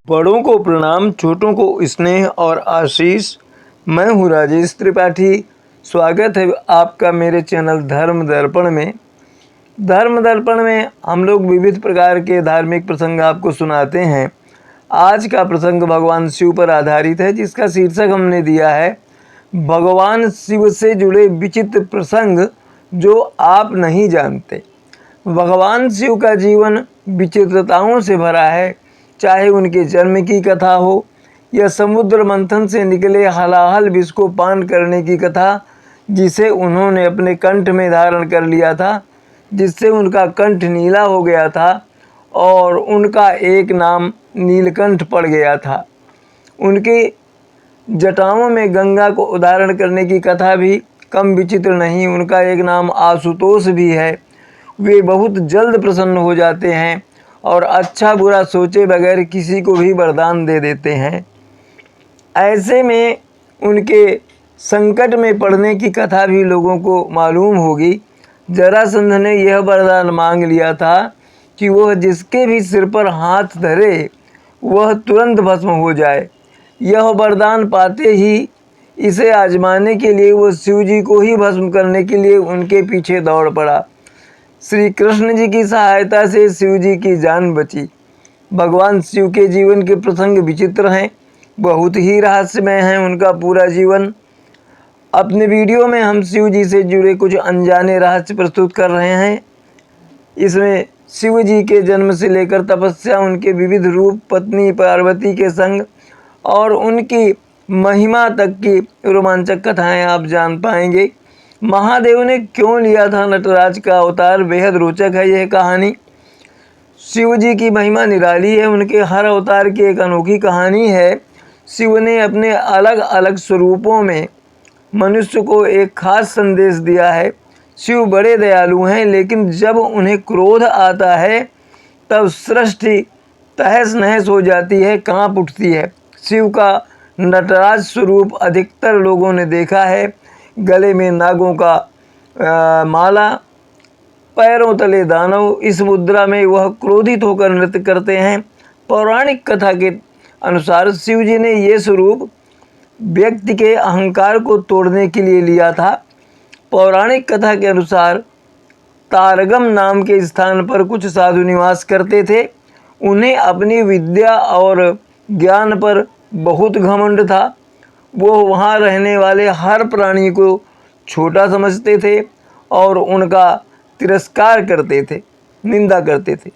बड़ों को प्रणाम, छोटों को स्नेह और आशीष। मैं हूँ राजेश त्रिपाठी। स्वागत है आपका मेरे चैनल धर्म दर्पण में। धर्म दर्पण में हम लोग विविध प्रकार के धार्मिक प्रसंग आपको सुनाते हैं। आज का प्रसंग भगवान शिव पर आधारित है, जिसका शीर्षक हमने दिया है भगवान शिव से जुड़े विचित्र प्रसंग जो आप नहीं जानते। भगवान शिव का जीवन विचित्रताओं से भरा है, चाहे उनके जन्म की कथा हो या समुद्र मंथन से निकले हलाहल विष को पान करने की कथा, जिसे उन्होंने अपने कंठ में धारण कर लिया था, जिससे उनका कंठ नीला हो गया था और उनका एक नाम नीलकंठ पड़ गया था। उनके जटाओं में गंगा को उदाहरण करने की कथा भी कम विचित्र नहीं। उनका एक नाम आशुतोष भी है। वे बहुत जल्द प्रसन्न हो जाते हैं और अच्छा बुरा सोचे बगैर किसी को भी वरदान दे देते हैं। ऐसे में उनके संकट में पड़ने की कथा भी लोगों को मालूम होगी। जरासंध ने यह वरदान मांग लिया था कि वह जिसके भी सिर पर हाथ धरे वह तुरंत भस्म हो जाए। यह वरदान पाते ही इसे आजमाने के लिए वह शिव जी को ही भस्म करने के लिए उनके पीछे दौड़ पड़ा। श्री कृष्ण जी की सहायता से शिव जी की जान बची। भगवान शिव के जीवन के प्रसंग विचित्र हैं, बहुत ही रहस्यमय हैं उनका पूरा जीवन। अपने वीडियो में हम शिव जी से जुड़े कुछ अनजाने रहस्य प्रस्तुत कर रहे हैं। इसमें शिव जी के जन्म से लेकर तपस्या, उनके विविध रूप, पत्नी पार्वती के संग और उनकी महिमा तक की रोमांचक कथाएं आप जान पाएंगे। महादेव ने क्यों लिया था नटराज का अवतार, बेहद रोचक है यह कहानी। शिव जी की महिमा निराली है, उनके हर अवतार की एक अनोखी कहानी है। शिव ने अपने अलग अलग स्वरूपों में मनुष्य को एक खास संदेश दिया है। शिव बड़े दयालु हैं, लेकिन जब उन्हें क्रोध आता है तब सृष्टि तहस नहस हो जाती है, कांप उठती है। शिव का नटराज स्वरूप अधिकतर लोगों ने देखा है। गले में नागों का माला, पैरों तले दानव। इस मुद्रा में वह क्रोधित होकर नृत्य करते हैं। पौराणिक कथा के अनुसार शिव जी ने ये स्वरूप व्यक्ति के अहंकार को तोड़ने के लिए लिया था। पौराणिक कथा के अनुसार तारगम नाम के स्थान पर कुछ साधु निवास करते थे। उन्हें अपनी विद्या और ज्ञान पर बहुत घमंड था। वो वहाँ रहने वाले हर प्राणी को छोटा समझते थे और उनका तिरस्कार करते थे, निंदा करते थे।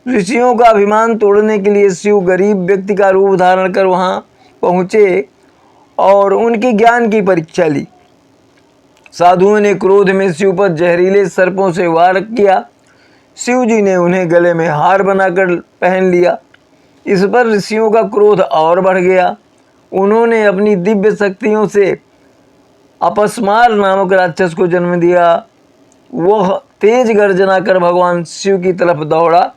ऋषियों का अभिमान तोड़ने के लिए शिव गरीब व्यक्ति का रूप धारण कर वहाँ पहुँचे और उनकी ज्ञान की परीक्षा ली। साधुओं ने क्रोध में शिव पर जहरीले सर्पों से वार किया। शिव जी ने उन्हें गले में हार बनाकर पहन लिया। इस पर ऋषियों का क्रोध और बढ़ गया। उन्होंने अपनी दिव्य शक्तियों से अपस्मार नामक राक्षस को जन्म दिया। वह तेज गर्जना कर भगवान शिव की तरफ दौड़ा,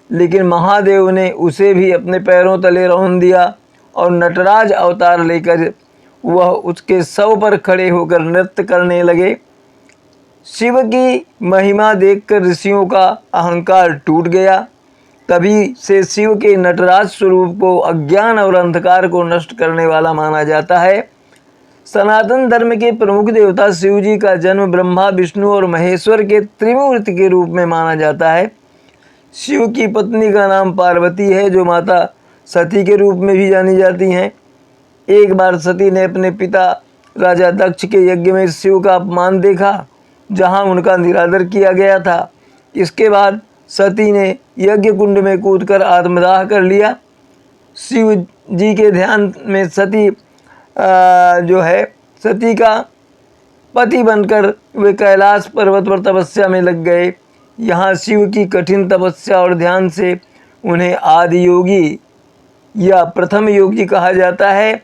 लेकिन महादेव ने उसे भी अपने पैरों तले रौंद दिया और नटराज अवतार लेकर वह उसके शव पर खड़े होकर नृत्य करने लगे। शिव की महिमा देखकर ऋषियों का अहंकार टूट गया। तभी से शिव के नटराज स्वरूप को अज्ञान और अंधकार को नष्ट करने वाला माना जाता है। सनातन धर्म के प्रमुख देवता शिव जी का जन्म ब्रह्मा, विष्णु और महेश्वर के त्रिमूर्ति के रूप में माना जाता है। शिव की पत्नी का नाम पार्वती है, जो माता सती के रूप में भी जानी जाती हैं। एक बार सती ने अपने पिता राजा दक्ष के यज्ञ में शिव का अपमान देखा, जहां उनका निरादर किया गया था। इसके बाद सती ने यज्ञ कुंड में कूदकर आत्मदाह कर लिया। शिव जी के ध्यान में सती सती का पति बनकर वे कैलाश पर्वत पर तपस्या में लग गए। यहाँ शिव की कठिन तपस्या और ध्यान से उन्हें आदि योगी या प्रथम योगी कहा जाता है।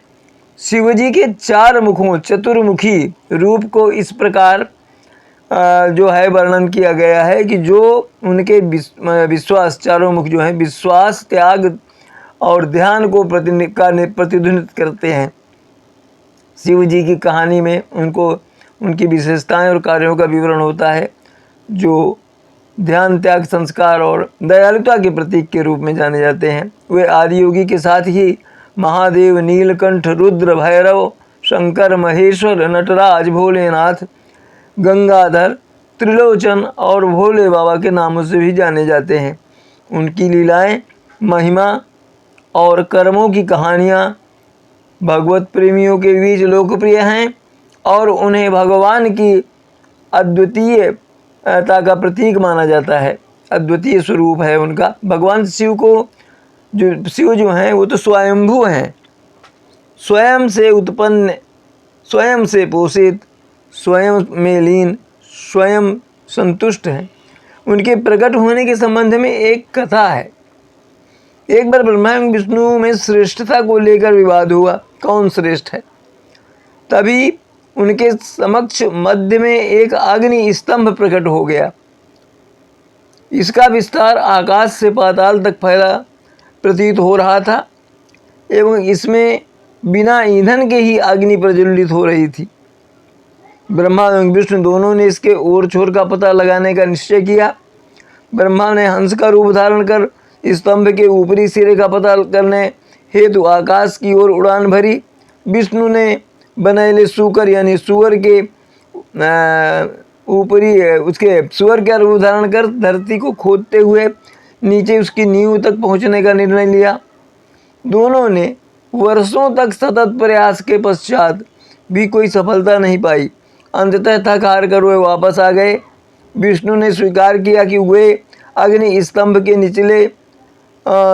शिवजी के 4 मुखों, चतुर्मुखी रूप को इस प्रकार वर्णन किया गया है कि जो उनके विश्वास, चारों मुख जो हैं विश्वास, त्याग और ध्यान को प्रतिध्वनित करते हैं। शिव जी की कहानी में उनकी विशेषताएं और कार्यों का विवरण होता है, जो ध्यान, त्याग, संस्कार और दयालुता के प्रतीक के रूप में जाने जाते हैं। वे आदि योगी के साथ ही महादेव, नीलकंठ, रुद्र, भैरव, शंकर, महेश्वर, नटराज, भोलेनाथ, गंगाधर, त्रिलोचन और भोले बाबा के नामों से भी जाने जाते हैं। उनकी लीलाएं, महिमा और कर्मों की कहानियाँ भगवत प्रेमियों के बीच लोकप्रिय हैं और उन्हें भगवान की अद्वितीयता का प्रतीक माना जाता है। अद्वितीय स्वरूप है उनका। भगवान शिव जो हैं वो तो स्वयंभू हैं, स्वयं से उत्पन्न, स्वयं से पोषित, स्वयं में लीन, स्वयं संतुष्ट हैं। उनके प्रकट होने के संबंध में एक कथा है। एक बार ब्रह्मा एवं विष्णु में श्रेष्ठता को लेकर विवाद हुआ, कौन श्रेष्ठ है। तभी उनके समक्ष मध्य में एक अग्नि स्तंभ प्रकट हो गया। इसका विस्तार आकाश से पाताल तक फैला प्रतीत हो रहा था एवं इसमें बिना ईंधन के ही अग्नि प्रज्वलित हो रही थी। ब्रह्मा एवं विष्णु दोनों ने इसके ओर छोर का पता लगाने का निश्चय किया। ब्रह्मा ने हंस का रूप धारण कर स्तंभ के ऊपरी सिरे का पता करने हेतु आकाश की ओर उड़ान भरी। विष्णु ने बनैले सूकर यानी सुअर के सुअर का रूप धारण कर धरती को खोदते हुए नीचे उसकी नींव तक पहुंचने का निर्णय लिया। दोनों ने वर्षों तक सतत प्रयास के पश्चात भी कोई सफलता नहीं पाई। अंततः थक हार कर वे वापस आ गए। विष्णु ने स्वीकार किया कि वे अग्नि स्तंभ के निचले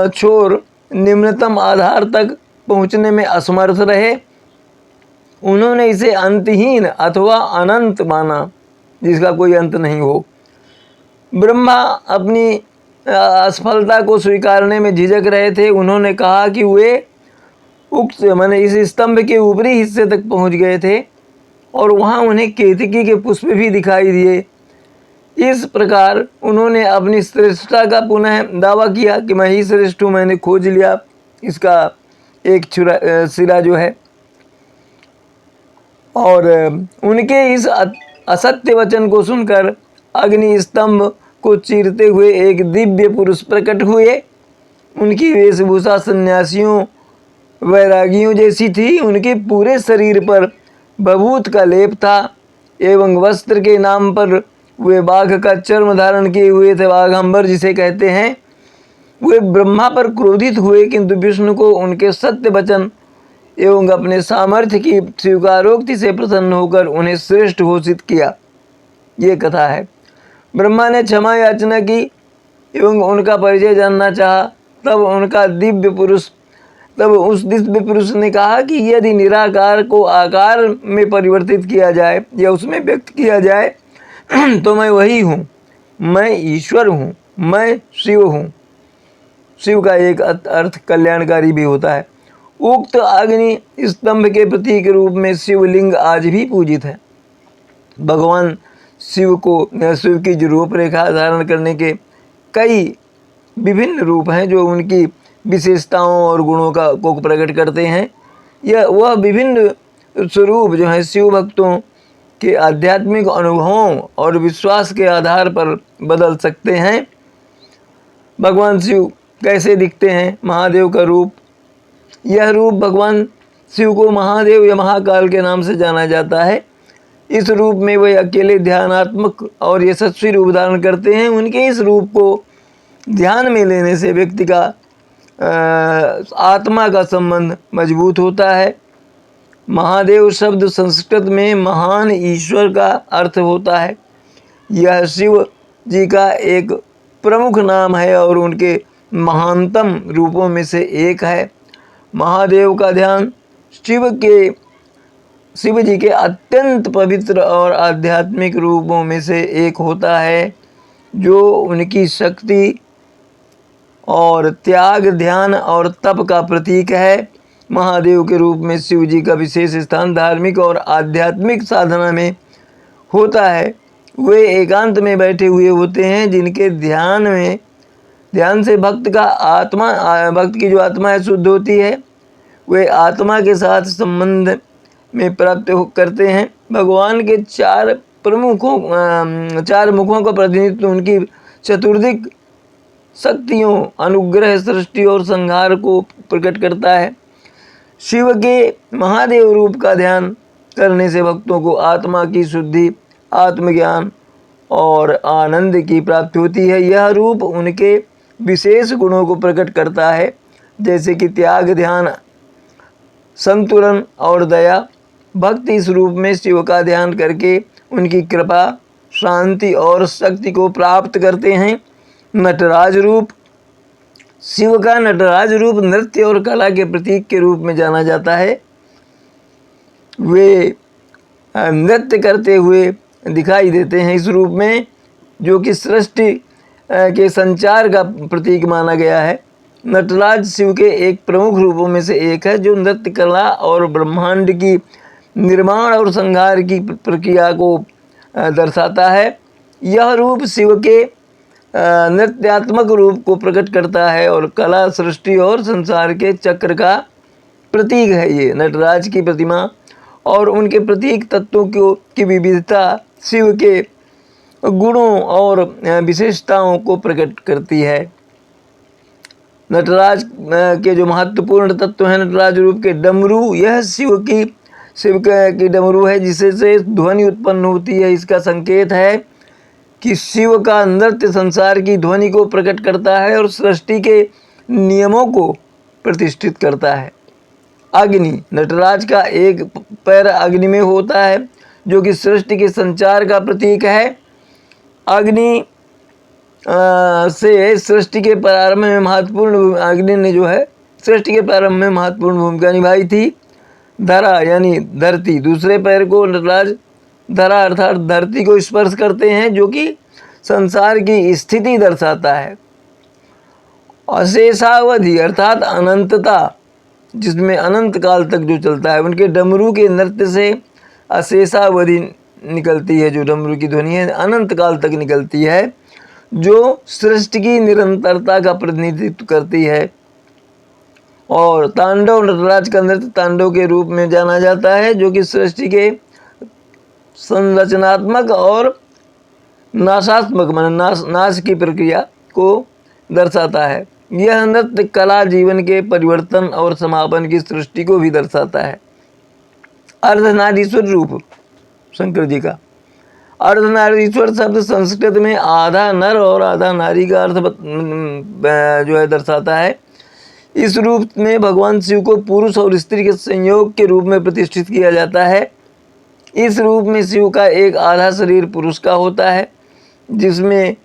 छोर निम्नतम आधार तक पहुंचने में असमर्थ रहे। उन्होंने इसे अंतहीन अथवा अनंत माना, जिसका कोई अंत नहीं हो। ब्रह्मा अपनी असफलता को स्वीकारने में झिझक रहे थे। उन्होंने कहा कि वे उक्त इस स्तंभ के ऊपरी हिस्से तक पहुंच गए थे और वहां उन्हें केतकी के पुष्प भी दिखाई दिए। इस प्रकार उन्होंने अपनी श्रेष्ठता का पुनः दावा किया कि मैं ही श्रेष्ठ हूँ, मैंने खोज लिया इसका एक सिरा जो है। और उनके इस असत्य वचन को सुनकर अग्नि स्तंभ को चीरते हुए एक दिव्य पुरुष प्रकट हुए। उनकी वेशभूषा सन्यासियों वैरागियों जैसी थी। उनके पूरे शरीर पर बभूत का लेप था एवं वस्त्र के नाम पर वे बाघ का चर्म धारण किए हुए थे, बाघंबर जिसे कहते हैं। वे ब्रह्मा पर क्रोधित हुए, किंतु विष्णु को उनके सत्य वचन एवं अपने सामर्थ्य की स्वीकारोक्ति से प्रसन्न होकर उन्हें श्रेष्ठ घोषित किया। ये कथा है। ब्रह्मा ने क्षमा याचना की एवं उनका परिचय जानना चाहा। तब उस दिव्य पुरुष ने कहा कि यदि निराकार को आकार में परिवर्तित किया जाए या उसमें व्यक्त किया जाए तो मैं वही हूँ, मैं ईश्वर हूँ, मैं शिव हूँ। शिव का एक अर्थ कल्याणकारी भी होता है। उक्त अग्नि स्तंभ के प्रतीक रूप में शिवलिंग आज भी पूजित है। भगवान शिव की जो रूपरेखा धारण करने के कई विभिन्न रूप हैं जो उनकी विशेषताओं और गुणों को प्रकट करते हैं। वह विभिन्न स्वरूप जो है शिव भक्तों के आध्यात्मिक अनुभवों और विश्वास के आधार पर बदल सकते हैं। भगवान शिव कैसे दिखते हैं? महादेव का रूप। यह रूप भगवान शिव को महादेव या महाकाल के नाम से जाना जाता है। इस रूप में वे अकेले ध्यानात्मक और यशस्वी रूप धारण करते हैं। उनके इस रूप को ध्यान में लेने से व्यक्ति का आत्मा का संबंध मजबूत होता है। महादेव शब्द संस्कृत में महान ईश्वर का अर्थ होता है। यह शिव जी का एक प्रमुख नाम है और उनके महानतम रूपों में से एक है। महादेव का ध्यान शिव जी के अत्यंत पवित्र और आध्यात्मिक रूपों में से एक होता है, जो उनकी शक्ति और त्याग, ध्यान और तप का प्रतीक है। महादेव के रूप में शिव जी का विशेष स्थान धार्मिक और आध्यात्मिक साधना में होता है। वे एकांत में बैठे हुए होते हैं, जिनके ध्यान से भक्त की जो आत्मा है शुद्ध होती है। वे आत्मा के साथ संबंध में प्राप्त करते हैं। भगवान के चार मुखों का प्रतिनिधित्व उनकी चतुर्दिक शक्तियों, अनुग्रह, सृष्टि और संहार को प्रकट करता है। शिव के महादेव रूप का ध्यान करने से भक्तों को आत्मा की शुद्धि, आत्मज्ञान और आनंद की प्राप्ति होती है। यह रूप उनके विशेष गुणों को प्रकट करता है, जैसे कि त्याग, ध्यान, संतुलन और दया। भक्त इस रूप में शिव का ध्यान करके उनकी कृपा, शांति और शक्ति को प्राप्त करते हैं। नटराज रूप। शिव का नटराज रूप नृत्य और कला के प्रतीक के रूप में जाना जाता है। वे नृत्य करते हुए दिखाई देते हैं इस रूप में, जो कि सृष्टि के संचार का प्रतीक माना गया है। नटराज शिव के एक प्रमुख रूपों में से एक है, जो नृत्य कला और ब्रह्मांड की निर्माण और संहार की प्रक्रिया को दर्शाता है। यह रूप शिव के नृत्यात्मक रूप को प्रकट करता है और कला, सृष्टि और संसार के चक्र का प्रतीक है। ये नटराज की प्रतिमा और उनके प्रतीक तत्वों की विविधता शिव के गुणों और विशेषताओं को प्रकट करती है। नटराज के जो महत्वपूर्ण तत्व हैं नटराज रूप के, डमरू। यह शिव की डमरू है, जिससे से ध्वनि उत्पन्न होती है। इसका संकेत है कि शिव का नृत्य संसार की ध्वनि को प्रकट करता है और सृष्टि के नियमों को प्रतिष्ठित करता है। अग्नि। नटराज का एक पैर अग्नि में होता है, जो कि सृष्टि के संचार का प्रतीक है। अग्नि से सृष्टि के प्रारंभ में अग्नि ने जो है सृष्टि के प्रारंभ में महत्वपूर्ण भूमिका निभाई थी। धरा यानी धरती। दूसरे पैर को नटराज धरा अर्थात धरती को स्पर्श करते हैं, जो कि संसार की स्थिति दर्शाता है। अशेषावधि अर्थात अनंतता, जिसमें अनंत काल तक जो चलता है। उनके डमरू के नृत्य से अशेषावधि निकलती है, जो डमरू की ध्वनि है अनंत काल तक निकलती है, जो सृष्टि की निरंतरता का प्रतिनिधित्व करती है। और तांडव। नटराज का नृत्य तांडव के रूप में जाना जाता है, जो कि सृष्टि के संरचनात्मक और नाशात्मक नाश की प्रक्रिया को दर्शाता है। यह नृत्य कला, जीवन के परिवर्तन और समापन की सृष्टि को भी दर्शाता है। अर्धनारीश्वर रूप शंकर जी का। अर्धनारीश्वर शब्द संस्कृत में आधा नर और आधा नारी का अर्थ जो है दर्शाता है। इस रूप में भगवान शिव को पुरुष और स्त्री के संयोग के रूप में प्रतिष्ठित किया जाता है। इस रूप में शिव का एक आधा शरीर पुरुष का होता है, जिसमें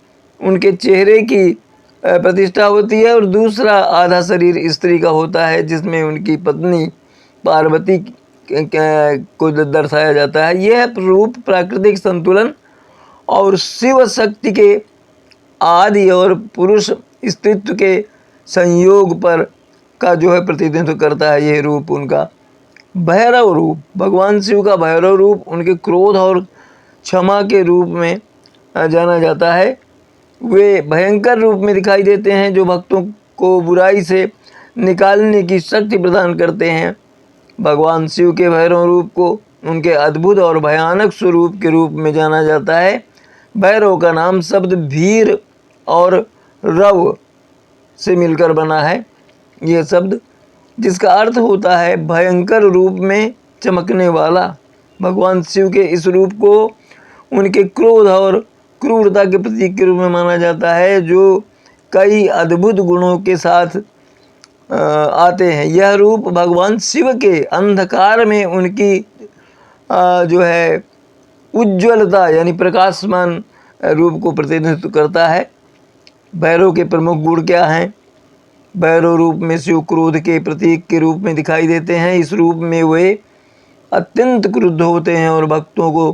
उनके चेहरे की प्रतिष्ठा होती है, और दूसरा आधा शरीर स्त्री का होता है, जिसमें उनकी पत्नी पार्वती को दर्शाया जाता है। यह रूप प्राकृतिक संतुलन और शिव शक्ति के आदि और पुरुष स्त्रीत्व के संयोग पर का जो है प्रतिनिधित्व करता है। यह रूप उनका। भैरव रूप। भगवान शिव का भैरव रूप उनके क्रोध और क्षमा के रूप में जाना जाता है। वे भयंकर रूप में दिखाई देते हैं, जो भक्तों को बुराई से निकालने की शक्ति प्रदान करते हैं। भगवान शिव के भैरव रूप को उनके अद्भुत और भयानक स्वरूप के रूप में जाना जाता है। भैरव का नाम शब्द भीर और रव से मिलकर बना है। यह शब्द, जिसका अर्थ होता है भयंकर रूप में चमकने वाला। भगवान शिव के इस रूप को उनके क्रोध और क्रूरता के प्रतीक के रूप में माना जाता है, जो कई अद्भुत गुणों के साथ आते हैं। यह रूप भगवान शिव के अंधकार में उनकी जो है उज्ज्वलता यानी प्रकाशमान रूप को प्रतिनिधित्व करता है। भैरव के प्रमुख गुण क्या हैं? भैरव रूप में शिव क्रोध के प्रतीक के रूप में दिखाई देते हैं। इस रूप में वे अत्यंत क्रुद्ध होते हैं और भक्तों को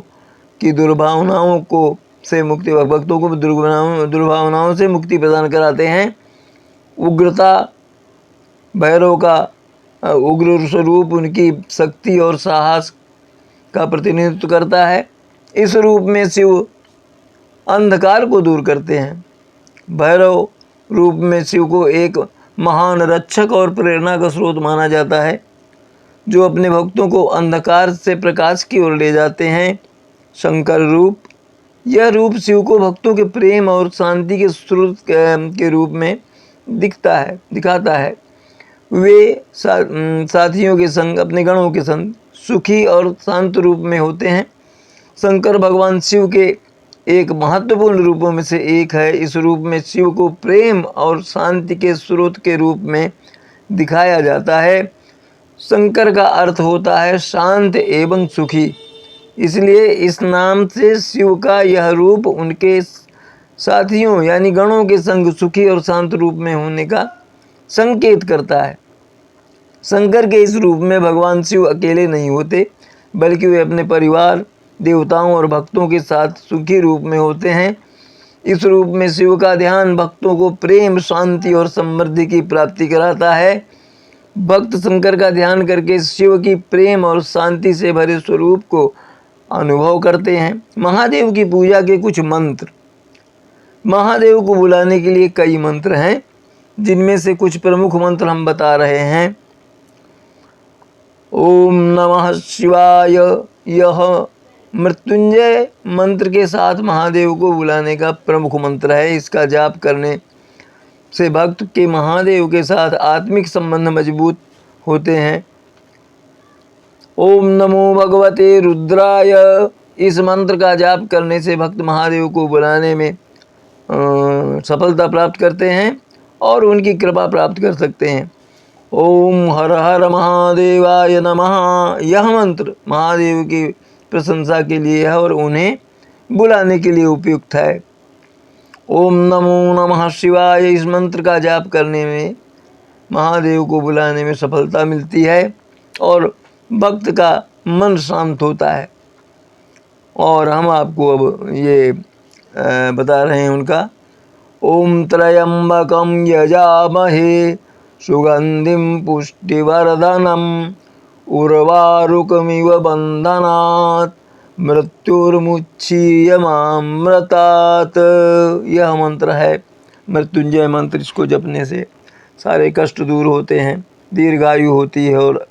की दुर्भावनाओं से मुक्ति प्रदान कराते हैं। उग्रता। भैरव का उग्र स्वरूप उनकी शक्ति और साहस का प्रतिनिधित्व करता है। इस रूप में शिव अंधकार को दूर करते हैं। भैरव रूप में शिव को एक महान रक्षक और प्रेरणा का स्रोत माना जाता है, जो अपने भक्तों को अंधकार से प्रकाश की ओर ले जाते हैं। शंकर रूप। यह रूप शिव को भक्तों के प्रेम और शांति के स्रोत के रूप में दिखाता है। वे साथियों के संग, अपने गणों के संग सुखी और शांत रूप में होते हैं। शंकर भगवान शिव के एक महत्वपूर्ण रूपों में से एक है। इस रूप में शिव को प्रेम और शांति के स्रोत के रूप में दिखाया जाता है। शंकर का अर्थ होता है शांत एवं सुखी, इसलिए इस नाम से शिव का यह रूप उनके साथियों यानी गणों के संग सुखी और शांत रूप में होने का संकेत करता है। शंकर के इस रूप में भगवान शिव अकेले नहीं होते, बल्कि वे अपने परिवार, देवताओं और भक्तों के साथ सुखी रूप में होते हैं। इस रूप में शिव का ध्यान भक्तों को प्रेम, शांति और समृद्धि की प्राप्ति कराता है। भक्त शंकर का ध्यान करके शिव की प्रेम और शांति से भरे स्वरूप को अनुभव करते हैं। महादेव की पूजा के कुछ मंत्र। महादेव को बुलाने के लिए कई मंत्र हैं, जिनमें से कुछ प्रमुख मंत्र हम बता रहे हैं। ओम नमः शिवाय, यह मृत्युंजय मंत्र के साथ महादेव को बुलाने का प्रमुख मंत्र है। इसका जाप करने से भक्त के महादेव के साथ आत्मिक संबंध मजबूत होते हैं। ओम नमो भगवते रुद्राय, इस मंत्र का जाप करने से भक्त महादेव को बुलाने में सफलता प्राप्त करते हैं और उनकी कृपा प्राप्त कर सकते हैं। ओम हर हर महादेवाय नमः, यह मंत्र महादेव की प्रशंसा के लिए है और उन्हें बुलाने के लिए उपयुक्त है। ओम नमो नमः शिवाय, इस मंत्र का जाप करने में महादेव को बुलाने में सफलता मिलती है और भक्त का मन शांत होता है। और हम आपको अब ये बता रहे हैं उनका। ओम त्रयंबकम यजामहे सुगंधिम पुष्टिवर्धनम उर्वारुकमिव बंधनात् मृत्युर्मुच्छीयमामृतात्, यह मंत्र है मृत्युंजय मंत्र। इसको जपने से सारे कष्ट दूर होते हैं, दीर्घायु होती है और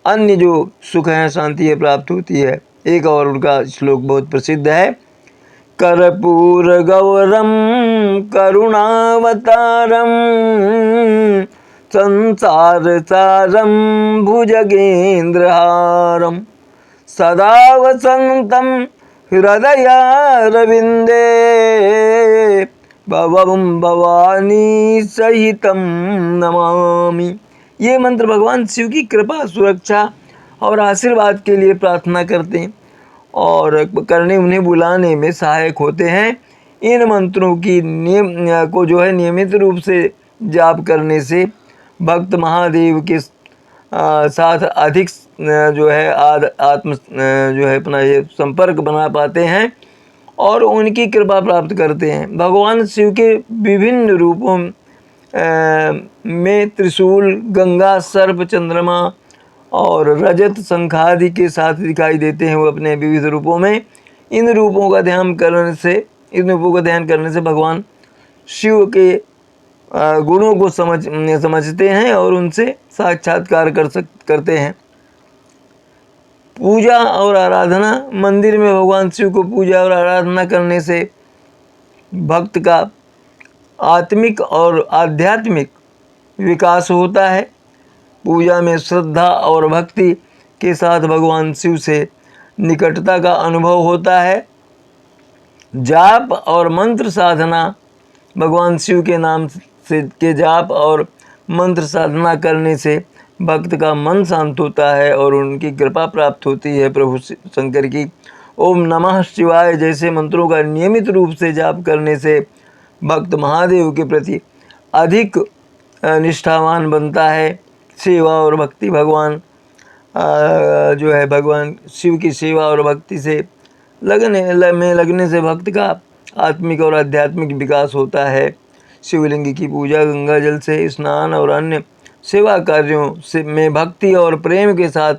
अन्य जो सुख है, शांति है, प्राप्त होती है। एक और उनका श्लोक बहुत प्रसिद्ध है। कर्पूर गौरम करुणावतारम संसार सारम भुजगेंद्रहारम सदा वसंतम हृदयारविंदे भवं भवानी सहितं नमामि। ये मंत्र भगवान शिव की कृपा, सुरक्षा और आशीर्वाद के लिए प्रार्थना करते हैं और करने उन्हें बुलाने में सहायक होते हैं। इन मंत्रों की नियमित रूप से जाप करने से भक्त महादेव के साथ अधिक आत्म अपना ये संपर्क बना पाते हैं और उनकी कृपा प्राप्त करते हैं। भगवान शिव के विभिन्न रूपों में त्रिशूल, गंगा, सर्प, चंद्रमा और रजत, शंखादि के साथ दिखाई देते हैं वो अपने विविध रूपों में। इन रूपों का ध्यान करने से भगवान शिव के गुणों को समझते हैं और उनसे साक्षात्कार करते हैं। पूजा और आराधना। मंदिर में भगवान शिव को पूजा और आराधना करने से भक्त का आत्मिक और आध्यात्मिक विकास होता है। पूजा में श्रद्धा और भक्ति के साथ भगवान शिव से निकटता का अनुभव होता है। जाप और मंत्र साधना। भगवान शिव के नाम से के जाप और मंत्र साधना करने से भक्त का मन शांत होता है और उनकी कृपा प्राप्त होती है प्रभु शंकर की। ओम नमः शिवाय जैसे मंत्रों का नियमित रूप से जाप करने से भक्त महादेव के प्रति अधिक निष्ठावान बनता है। सेवा और भक्ति। भगवान भगवान शिव की सेवा और भक्ति से लगने से भक्त का आत्मिक और आध्यात्मिक विकास होता है। शिवलिंग की पूजा, गंगा जल से स्नान और अन्य सेवा कार्यों से में भक्ति और प्रेम के साथ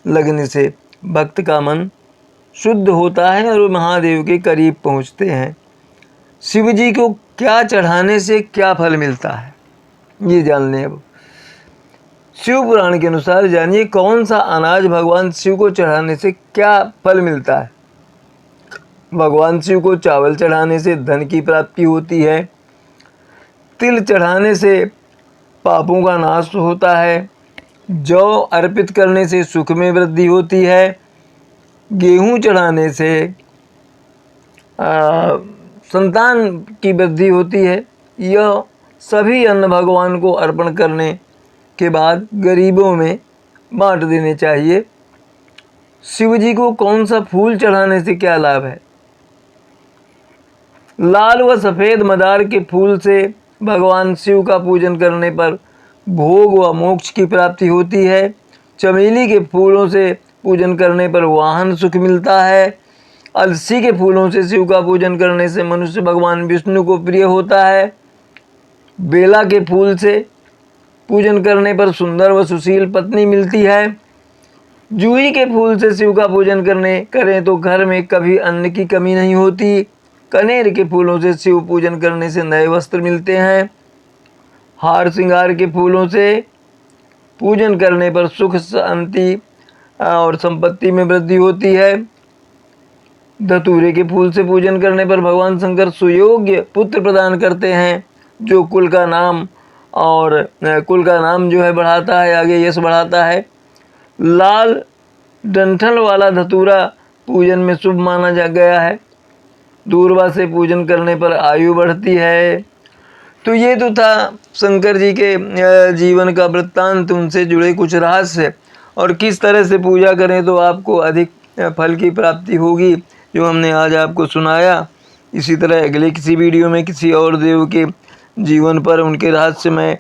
लगने से भक्त का मन शुद्ध होता है और महादेव के करीब पहुँचते हैं। शिव जी को क्या चढ़ाने से क्या फल मिलता है, ये जान लें अब। शिव पुराण के अनुसार जानिए कौन सा अनाज भगवान शिव को चढ़ाने से क्या फल मिलता है। भगवान शिव को चावल चढ़ाने से धन की प्राप्ति होती है। तिल चढ़ाने से पापों का नाश होता है। जौ अर्पित करने से सुख में वृद्धि होती है। गेहूं चढ़ाने से संतान की वृद्धि होती है। यह सभी अन्न भगवान को अर्पण करने के बाद गरीबों में बांट देने चाहिए। शिव जी को कौन सा फूल चढ़ाने से क्या लाभ है? लाल व सफ़ेद मदार के फूल से भगवान शिव का पूजन करने पर भोग व मोक्ष की प्राप्ति होती है। चमेली के फूलों से पूजन करने पर वाहन सुख मिलता है। अलसी के फूलों से शिव का पूजन करने से मनुष्य भगवान विष्णु को प्रिय होता है। बेला के फूल से पूजन करने पर सुंदर व सुशील पत्नी मिलती है। जूही के फूल से शिव का पूजन करें तो घर में कभी अन्न की कमी नहीं होती। कनेर के फूलों से शिव पूजन करने से नए वस्त्र मिलते हैं। हार श्रृंगार के फूलों से पूजन करने पर सुख शांति और संपत्ति में वृद्धि होती है। धतूरे के फूल से पूजन करने पर भगवान शंकर सुयोग्य पुत्र प्रदान करते हैं, जो कुल का नाम जो है बढ़ाता है, आगे यश बढ़ाता है। लाल डंठल वाला धतूरा पूजन में शुभ माना गया है। दूर्वा से पूजन करने पर आयु बढ़ती है। तो ये तो था शंकर जी के जीवन का वृत्तांत, उनसे जुड़े कुछ रहस्य और किस तरह से पूजा करें तो आपको अधिक फल की प्राप्ति होगी, जो हमने आज आपको सुनाया। इसी तरह अगले किसी वीडियो में किसी और देव के जीवन पर, उनके रहस्यमय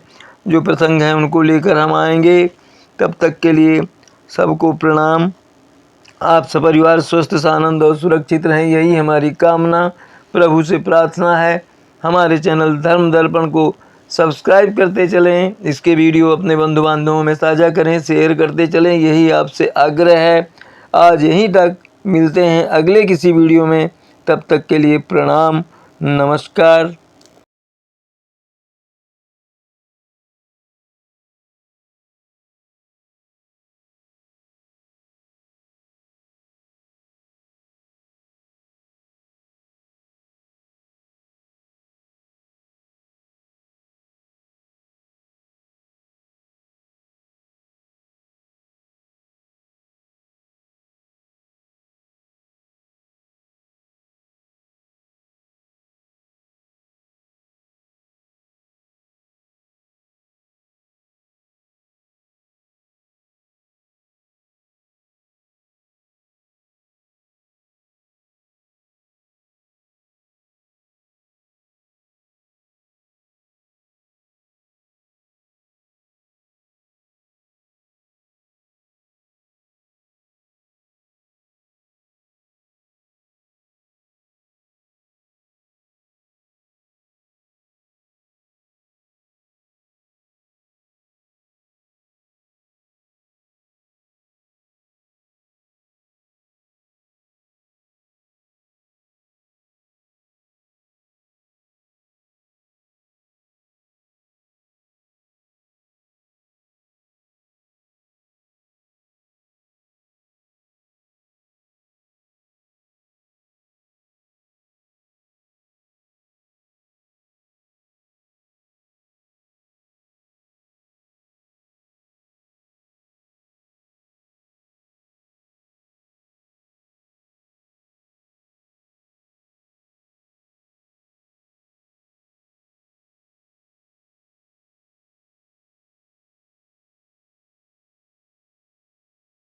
जो प्रसंग हैं उनको लेकर हम आएंगे। तब तक के लिए सबको प्रणाम। आप सपरिवार स्वस्थ आनंद और सुरक्षित रहें, यही हमारी कामना, प्रभु से प्रार्थना है। हमारे चैनल धर्म दर्पण को सब्सक्राइब करते चलें, इसके वीडियो अपने बंधु बांधवों में साझा करें, शेयर करते चलें, यही आपसे आग्रह है। आज यहीं तक, मिलते हैं अगले किसी वीडियो में। तब तक के लिए प्रणाम, नमस्कार।